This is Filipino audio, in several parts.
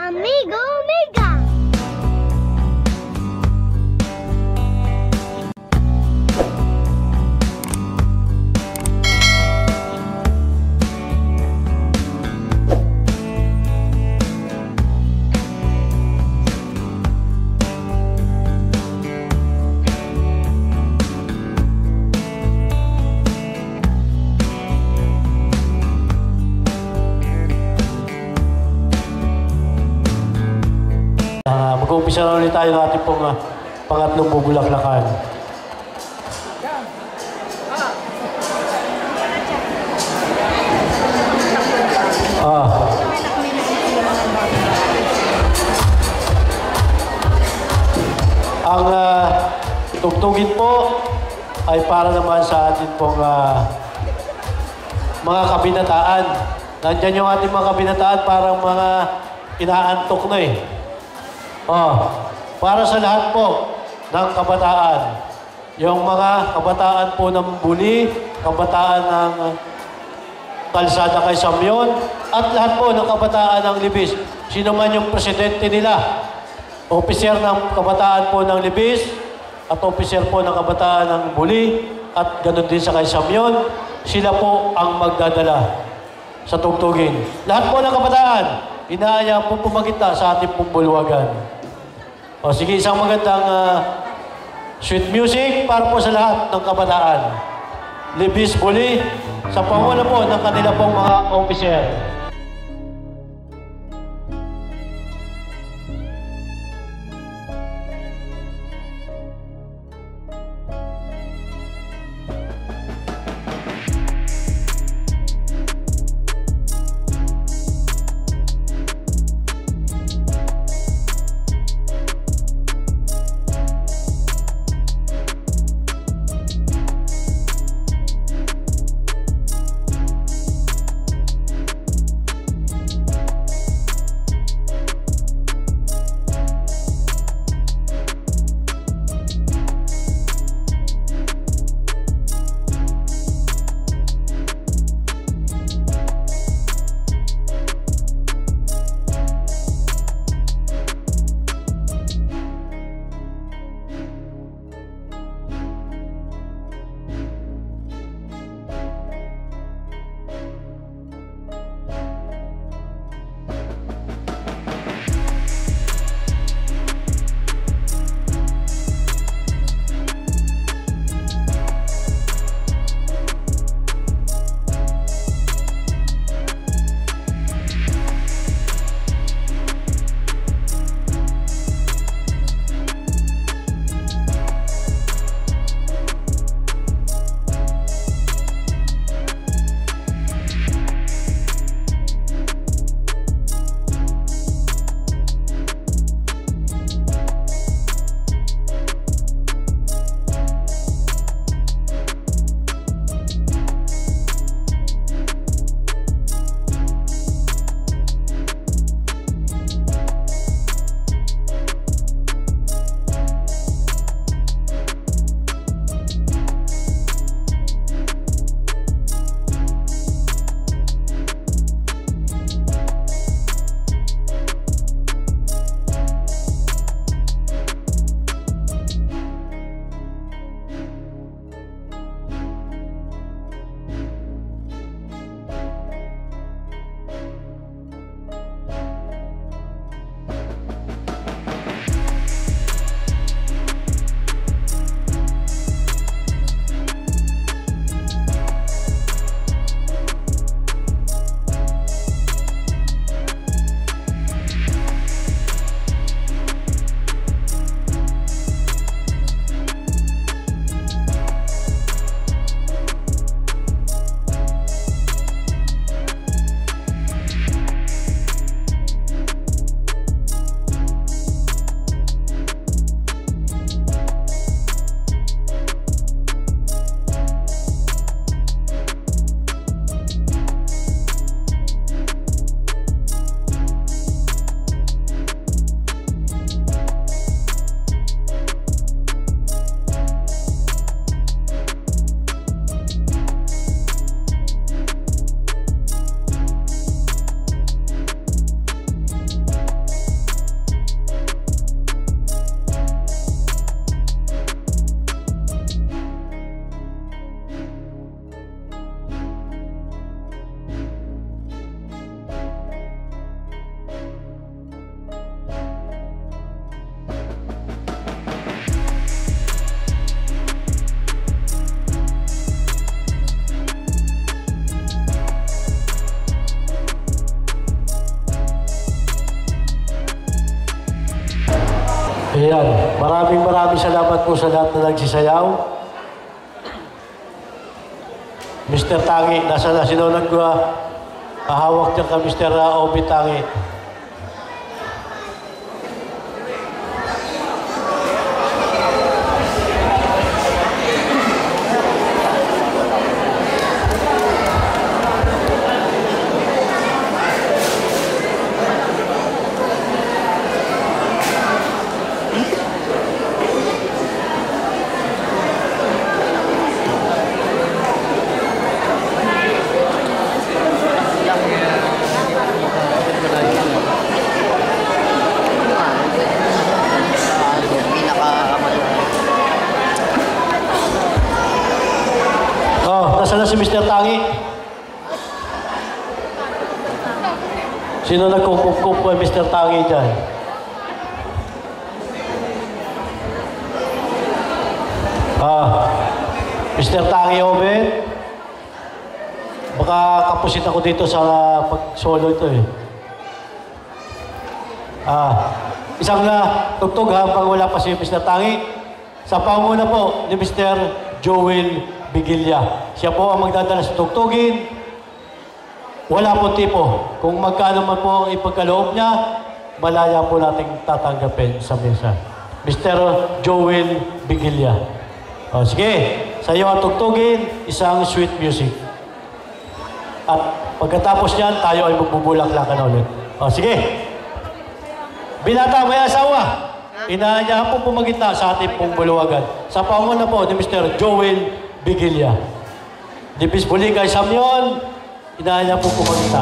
Amigo Mega. Mag-umpisa na ulit tayo ng ating pong pangatlong bubulaklakan. Ang tugtugin po ay para naman sa ating pong mga kabinataan. Nandyan yung ating mga kabinataan, parang mga inaantok na eh. Para sa lahat po ng kabataan. Yung mga kabataan po ng Buli, kabataan ng Kalsada kay Samyon, at lahat po ng kabataan ng Libis. Sino man yung presidente nila, opisyar ng kabataan po ng Libis, at opisyar po ng kabataan ng Buli, at ganun din sa kay Samyon, sila po ang magdadala sa tugtugin. Lahat po ng kabataan, inaaya po pumagita sa ating pong bulwagan. O sige, isang magandang sweet music para po sa lahat ng kabataan. Libis Buli, sa pangulo po ng kanila pong mga opisyal. Ayan. Maraming salamat po sa lahat na nagsisayaw. Mr. Tangi, nasa na sino hawak niya ka Mr. Obi Tangi. Nasaan na si Mr. Tangi? Sino nagkukup po Mr. Tangi dyan? Mr. Tangi Oben? Baka kapusit ako dito sa pag-solo ito eh. Isang tugtog habang wala pa si Mr. Tangi. Sa panguna po ni Mr. Joel Bigilla. Siya po ang magdadala sa tugtugin. Wala po tipo. Kung magkano man po ang ipagkaloob niya, malaya po nating tatanggapin sa mesa. Mr. Joel Bigilla. Sige, sa iyo ang tugtugin, isang sweet music. At pagkatapos niyan, tayo ay magbubulak-lakan ulit. Sige. Binata, may asawa. Inaanyahan po pumagita sa ating pong buluwagan. Sa panguna po ni Mr. Joel Bigilla. Dipis Buligay Samyon, inaanyahan po pumagita.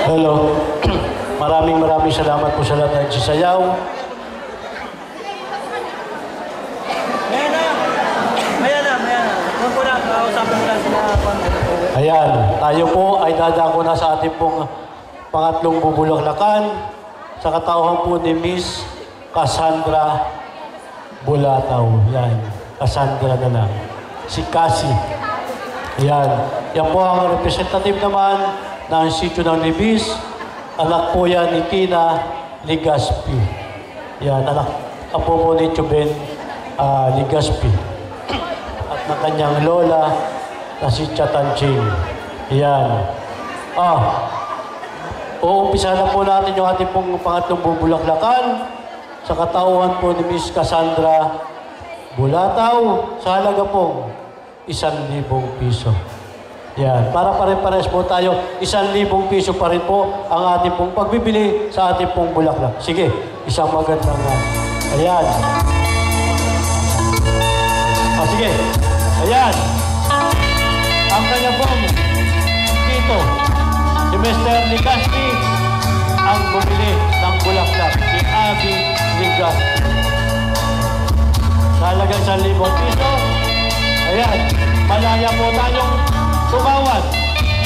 Hello. Maraming salamat po sa lahat ng nagsisayaw. Ayan, tayo po ay dadako na sa ating pong pangatlong bubulaklakan sa katauhan po ni Miss Cassandra Bulataw. Yan, Cassandra na lang. Si Cassie. Yan. Yan po ang representative naman ng sitio ng Libis. Anak po yan ni Tina Ligaspi. Yan, anak po ni Chuben Ligaspi. At ng kanyang lola na si Chatanching. Yan. Uumpisa na po natin yung ating pong pangatlong bubulaklakan sa katauhan po ni Miss Cassandra Bulataw sa halaga pong 1,000 piso. Yan. Para pare-pares po tayo, 1,000 piso pa rin po ang ating pong pagbibili sa ating pong bulaklak. Sige, isang magandang ayan. Sige. Ayan. Ang kanya pong dito, si Mr. Ligaspi ang bumili ng bulaklak. Si Abby Ligaspi. Sa halagang 1,000 piso. Ayan. Malaya po tayong tumawad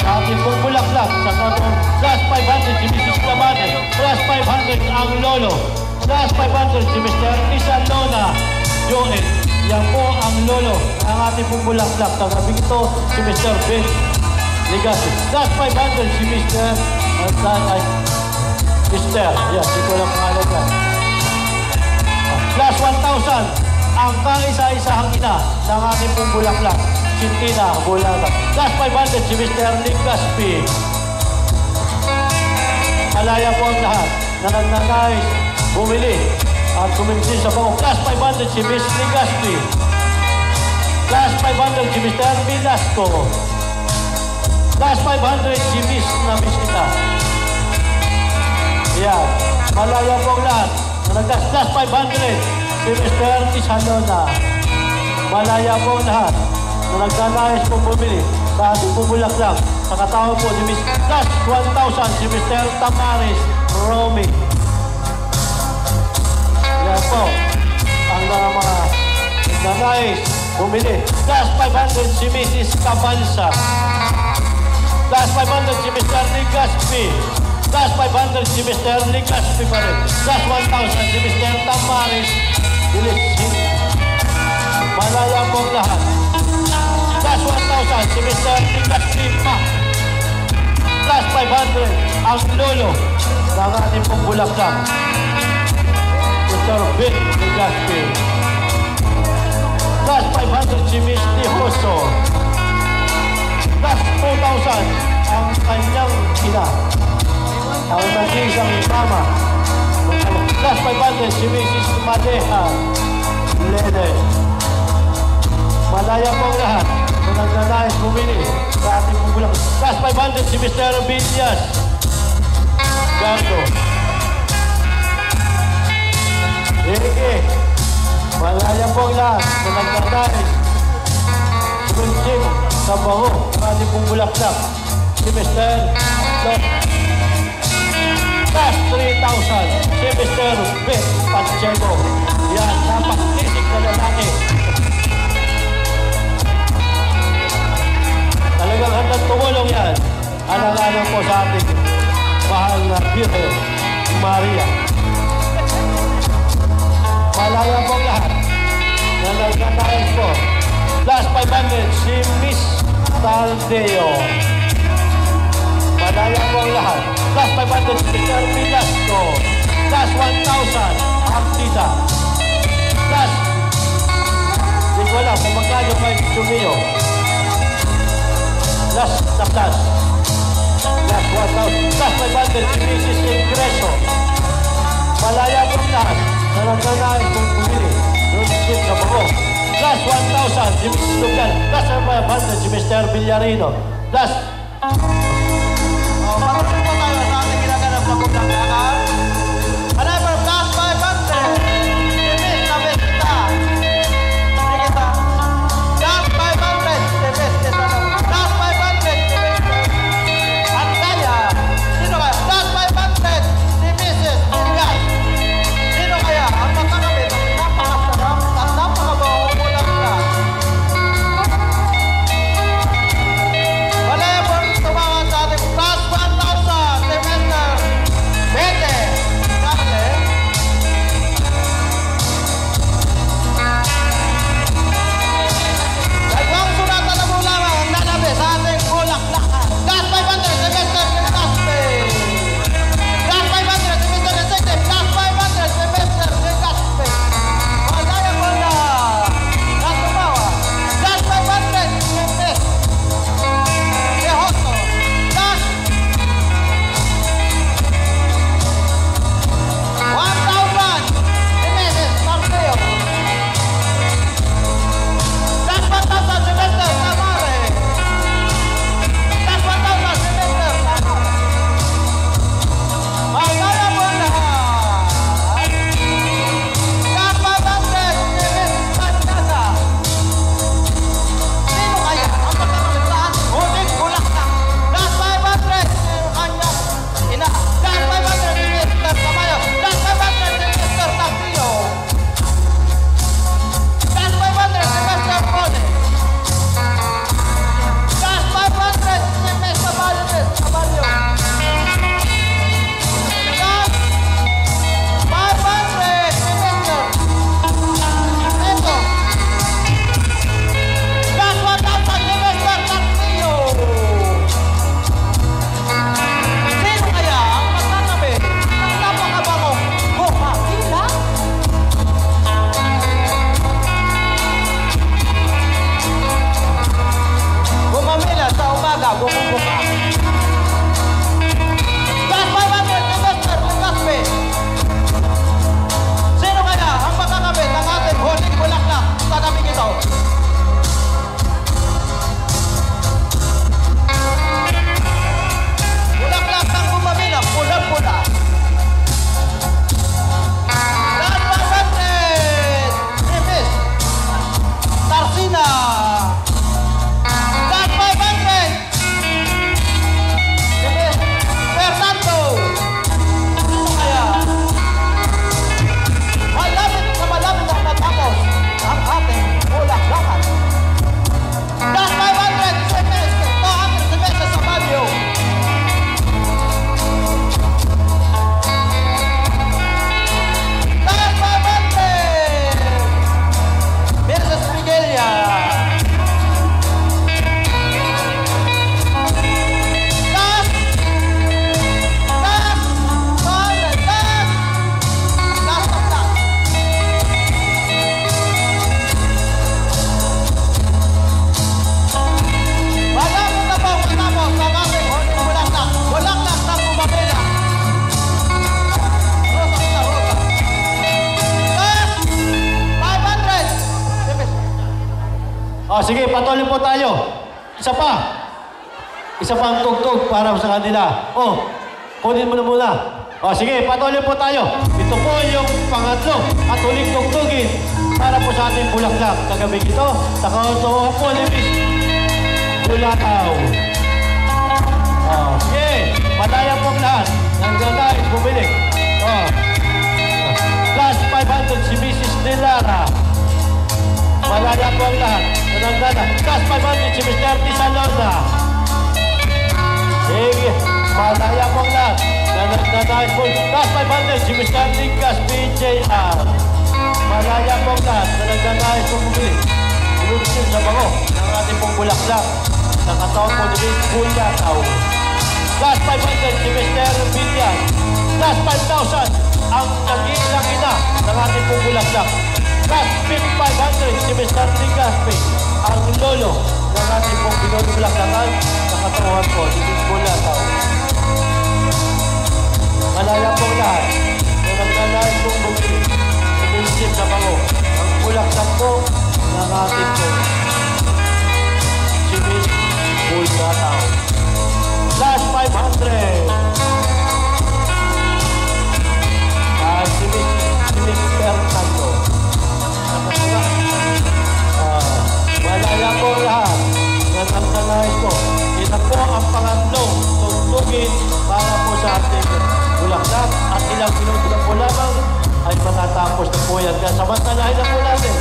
sa ating pong bulaklak sa katong plus 500 si Mrs. Lamane, plus 500 ang lolo, plus 500 si Mr. Isalona Joel. Yan po ang lolo ng ating pong bulaklak. Sa gabi ito si Mr. Ben Ligaspi. Plus 500 si Mr. Yan, di ko lang pangalan yan. Plus 1,000 ang kaisa-isahang ina ng ating pong bulaklak. Si Tina Bulataw. Plus 500 si Mr. Ligaspi. Malaya po ang lahat na nagnanais bumili at kuminsin sa bango. Plus 500 si Miss Ligaspi. Plus 500 si Mr. Velasco. Plus 500 si Miss na Bisita. Yan. Malaya po ang lahat na nagdas. Plus 500 si Mr. Isalona. Malaya po ang lahat na nagdanais pong bumili sa ating bubulaklak. Sa katawag po ni Miss Plus 1,000 si Mr. Tamaris Romy. Yan po ang mga nagdanais bumili. Plus 500 si Mrs. Cabalsa. Plus 500 si Mr. Ligaspi. Plus 500 si Mr. Ligaspi pa rin. Plus 1,000 si Mr. Tamaris Dilisip. Malaya po ang lahat. Plus 1,000 si Mr. Ligaspi pa. Plus 500 ang lolo ng ating pong bulaklak. Mr. Vic Ligaspi. Plus 500 si Miss Lihoso. Plus 2,000 ang kanyang ina. Ang nag-iisang mama. Plus 500 si Mrs. Madeha Lede. Malaya po ang lahat na nagnanais bumili sa ating bubulak. Plus 500 si Mr. Villas Gardo. Ege. Malaya po ang lahat na nagnanais bumili sa bango ng ating bubulaklak. Si Mr. Plus 3,000 si Mr. Vic Pacheco. Yan, napakisig na lalaki. Talagang handang tumulong yan. Alang-alang po sa ating mahal na Virgen Maria. Malaya po ang lahat na nagkatayos po. Plus 500 si Miss Taldeo. Malaya po ang lahat. Plus 500 si Mr. Velasco. Plus 1,000 ang tita. Plus, di ko alam kung magkano pa yung Jumio. Plus na plus. Plus 1,000. Plus 500 si Mrs. Ingreso. Malaya po ang lahat na nagnanais kung bumili. Doon si sa bango. Plus 1,000 si Mrs. Luglan. Plus 500 si Mr. Villarino. Plus patuloy po tayo sa ating ginaganap na bulaklakan. Another plus 500. Si Miss na Besita. Besita. Plus 500 si Miss Besita. Plus 500 si Miss Antaya. Sino ka? Last 500, Sylvester Legaspi. Sino kaya ang makakabit ng ating huling bulaklak sa gabing ito? Bulaklak ng bumabila, pulang-pula. Last 500, si Miss Tarsina. Last 500, si Miss Fernando. Sino kaya? Malapit ang matapos ang ating bulaklakan. Last 500, si Miss 200 pesos sa Baguio. Last 500, Mrs. Miguelia. Last 100, last of last. Malapit na po matapos ang ating huling bulaklak. Bulaklak ng bumabila. Rosa. Last 500. Sige, patuloy po tayo. Isa pa. Isa pa ang tugtog para sa kanila. Kunin mo na muna. Sige, patuloy po tayo. Ito po yung pangatlo at huling tugtugin para po sa ating bulaklak. Kagabi ito, nakautawa po ni Miss Bulataw. Sige, madaya po ang lahat. Nandiyan bumili. Plus 500 si Mrs. Delara. Malaya po ang lahat. Nandiyan. Plus 500 si Mr. Tisalona. Sige, malaya po ang lahat. Nandiyan po. Plus 500 si Mr. Nicas PJR. Malaya po ang lahat. Nandiyan po bumili. Bulunsin sa bango ng ating pong bulaklak. Nakataon po ni Miss Bulataw. Last 500 si Mr. Villan. Last 5,000 ang nag-iilang ina ng ating pong bulaklak. Last 500 si Mr. Ligaspi. Ang lolo ng ating pong binulubulaklakan. Nakataon po ni Miss Bulataw. Malaya po lahat. Kung nagdanahin pong bumili. Bulunsin sa bango. Ang bulaklak po ng ating pong si Miss Bulataw. Last 500. Si Miss Fernando. Malaya po lahat. Nananais po. Ito po ang pangatlong tugtugin para po sa ating bulaklak. At ilang minuto po lamang ay matatapos na po yan. Kaya samantalahin na po natin.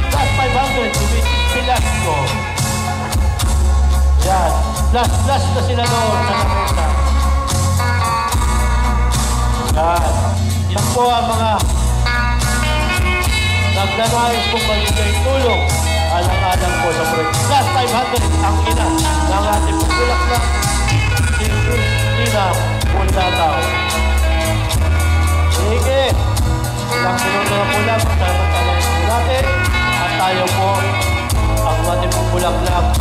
Last 500 si Miss Pilasco. Yan. Last na sila doon sa lamesa. Yan. Yan po ang mga nagnanais kong magbigay tulong alang-alang po sa proyekto. Last 500 ang ina ng ating bulaklak si Christina Bulataw. Sige. Ilang minuto na po lang. Samantalahin po natin. At tayo po ang ating bulaklak.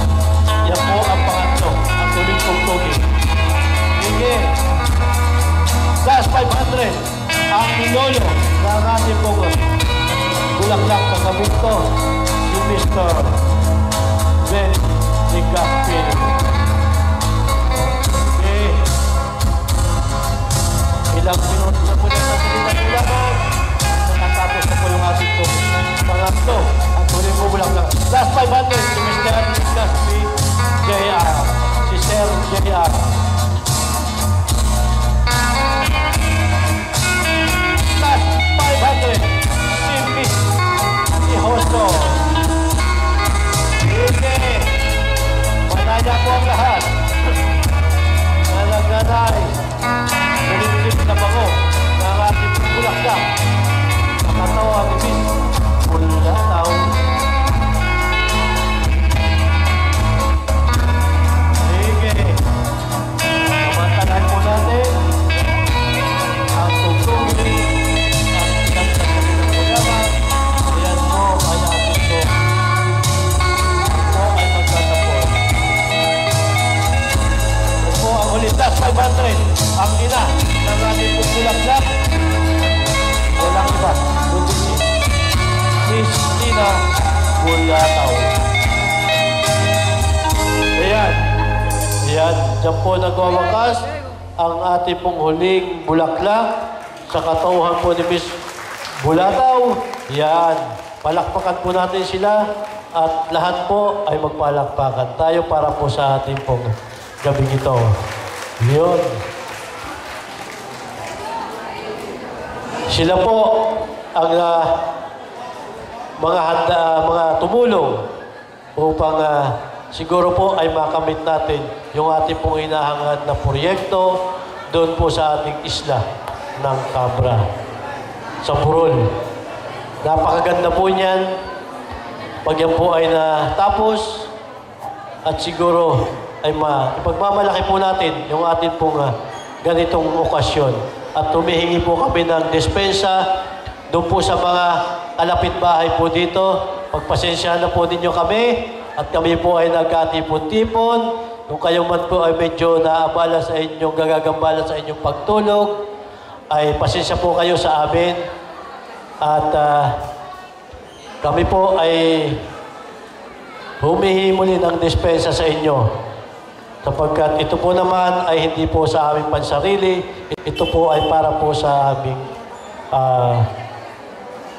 Yan po ang pangatlo, ang tuling tugtugin. Sige. Last 500, ang lolo ng ating pong bulaklak sa gabi ko, si Mr. Ben Ligaspi. Okay. Ilang minuto na po na sa silitan-ulaman. Nakatapos na po yung ating pong pangatlo, ang tuling po bulaklak. Last 500, si Mr. Ligaspi. JR, si Sir JR. Last 500, si Miss Ihoso. Sige, manaya po ang lahat. Nalaganay, nalipsip na bango ng ating bulaklak. Nakatawa ni Miss Bulataw. Samantalahin po natin ang tugtugin at pinagsasabi ng programa. Ayan po ay ating po. Ako ay magtatapos. ang ina ng ating bulaklak. Walang iba, kundi si Miss Nina Bulataw. Ayan. Ayan, dyan po nagwawakas ang ating pong huling bulaklak sa katauhan po ni Miss Bulataw. Ayan, palakpakan po natin sila at lahat po ay magpalakpakan tayo para po sa ating pong gabing ito. Yun. Sila po ang mga tumulong upang siguro po ay makamit natin yung ating pong hinahangad na proyekto doon po sa ating isla ng Cabra sa Burol. Napakaganda po niyan pag yan po ay natapos at siguro ay ipagmamalaki po natin yung ating pong ganitong okasyon. At humihingi po kami ng dispensa doon po sa mga kalapit bahay po dito. Pagpasensyahan na po ninyo kami at kami po ay nagkatipon-tipon. Kung kayo man po ay medyo naabala sa inyong gagagambala sa inyong pagtulog, ay pasensya po kayo sa amin. At kami po ay humihingi muli ng dispensa sa inyo. Sapagkat ito po naman ay hindi po sa aming pansarili, ito po ay para po sa aming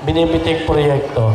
binibiting proyekto.